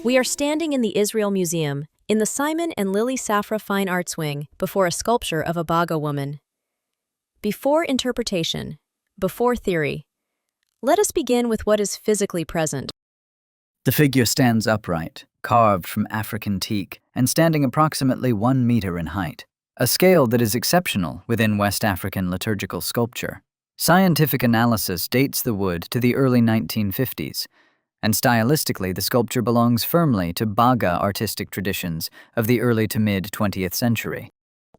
We are standing in the Israel Museum, in the Simon and Lily Safra Fine Arts Wing, before a sculpture of a Baga woman. Before interpretation, before theory, let us begin with what is physically present. The figure stands upright, carved from African teak, and standing approximately 1 meter in height, a scale that is exceptional within West African liturgical sculpture. Scientific analysis dates the wood to the early 1950s, and stylistically the sculpture belongs firmly to Baga artistic traditions of the early to mid-20th century.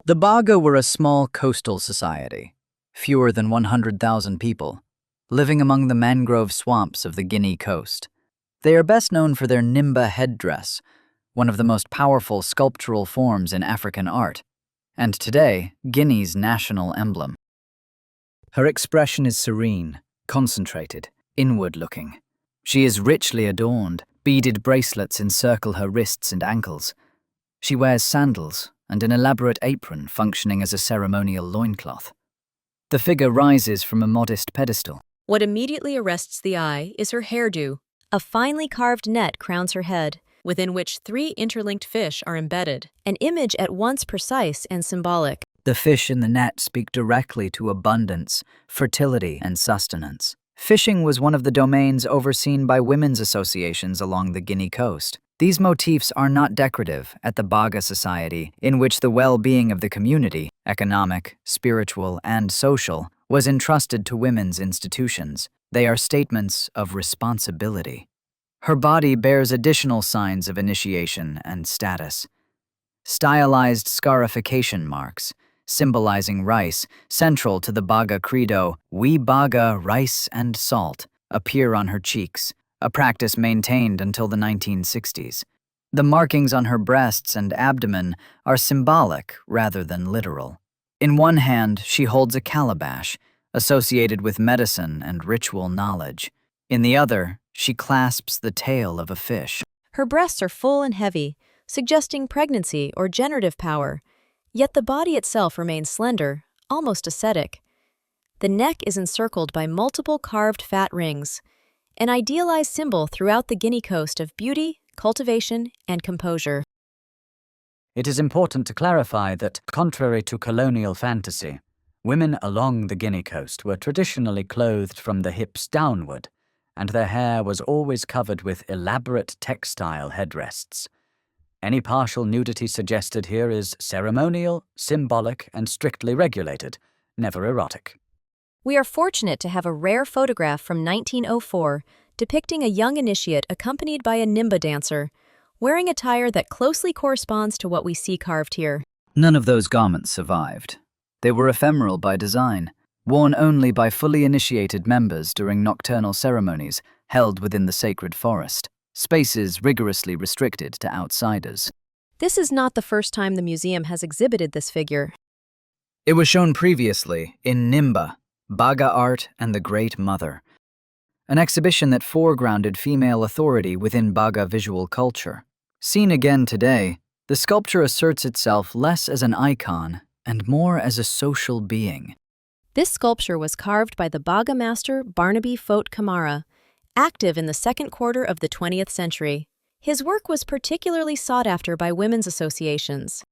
The Baga were a small coastal society, fewer than 100,000 people, living among the mangrove swamps of the Guinea coast. They are best known for their Nimba headdress, one of the most powerful sculptural forms in African art, and today, Guinea's national emblem. Her expression is serene, concentrated, inward-looking. She is richly adorned, beaded bracelets encircle her wrists and ankles. She wears sandals and an elaborate apron functioning as a ceremonial loincloth. The figure rises from a modest pedestal. What immediately arrests the eye is her hairdo. A finely carved net crowns her head, within which 3 interlinked fish are embedded, an image at once precise and symbolic. The fish in the net speak directly to abundance, fertility, and sustenance. Fishing was one of the domains overseen by women's associations along the Guinea coast. These motifs are not decorative at the Baga society, in which the well-being of the community, economic, spiritual, and social, was entrusted to women's institutions. They are statements of responsibility. Her body bears additional signs of initiation and status. Stylized scarification marks, symbolizing rice, central to the Baga credo, "We Baga rice and salt," appear on her cheeks, a practice maintained until the 1960s. The markings on her breasts and abdomen are symbolic rather than literal. In one hand, she holds a calabash, associated with medicine and ritual knowledge. In the other, she clasps the tail of a fish. Her breasts are full and heavy, suggesting pregnancy or generative power, yet the body itself remains slender, almost ascetic. The neck is encircled by multiple carved fat rings, an idealized symbol throughout the Guinea coast of beauty, cultivation, and composure. It is important to clarify that, contrary to colonial fantasy, women along the Guinea coast were traditionally clothed from the hips downward, and their hair was always covered with elaborate textile headrests. Any partial nudity suggested here is ceremonial, symbolic, and strictly regulated, never erotic. We are fortunate to have a rare photograph from 1904 depicting a young initiate accompanied by a Nimba dancer, wearing attire that closely corresponds to what we see carved here. None of those garments survived. They were ephemeral by design, worn only by fully initiated members during nocturnal ceremonies held within the sacred forest, spaces rigorously restricted to outsiders. This is not the first time the museum has exhibited this figure. It was shown previously in Nimba, Baga Art and the Great Mother, an exhibition that foregrounded female authority within Baga visual culture. Seen again today, the sculpture asserts itself less as an icon and more as a social being. This sculpture was carved by the Baga master Barnaby Fote Kamara, active in the second quarter of the 20th century. His work was particularly sought after by women's associations.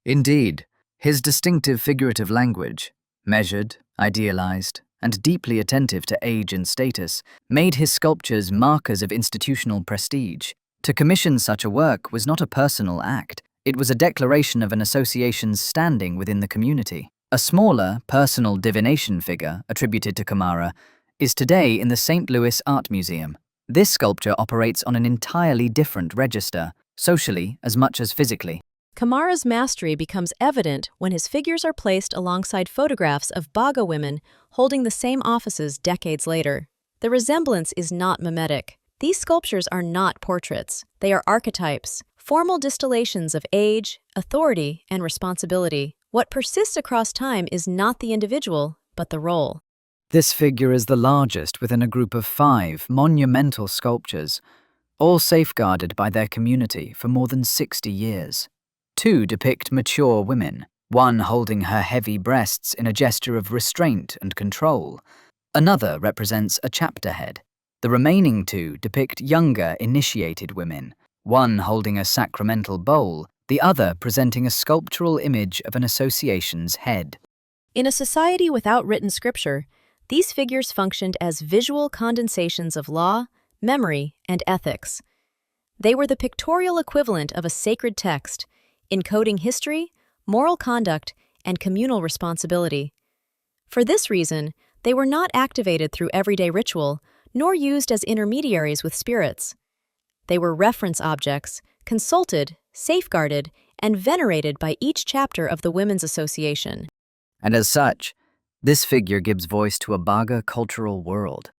Indeed, his distinctive figurative language, measured, idealized, and deeply attentive to age and status, made his sculptures markers of institutional prestige. To commission such a work was not a personal act. It was a declaration of an association's standing within the community. A smaller, personal divination figure, attributed to Kamara, is today in the St. Louis Art Museum. This sculpture operates on an entirely different register, socially as much as physically. Kamara's mastery becomes evident when his figures are placed alongside photographs of Baga women holding the same offices decades later. The resemblance is not mimetic. These sculptures are not portraits. They are archetypes, formal distillations of age, authority, and responsibility. What persists across time is not the individual, but the role. This figure is the largest within a group of 5 monumental sculptures, all safeguarded by their community for more than 60 years. 2 depict mature women, one holding her heavy breasts in a gesture of restraint and control. Another represents a chapter head, The remaining two depict younger, initiated women, one holding a sacramental bowl, the other presenting a sculptural image of an association's head. In a society without written scripture, these figures functioned as visual condensations of law, memory, and ethics. They were the pictorial equivalent of a sacred text, encoding history, moral conduct, and communal responsibility. For this reason, they were not activated through everyday ritual, nor used as intermediaries with spirits. They were reference objects, consulted, safeguarded, and venerated by each chapter of the Women's Association. And as such, this figure gives voice to a Baga cultural world.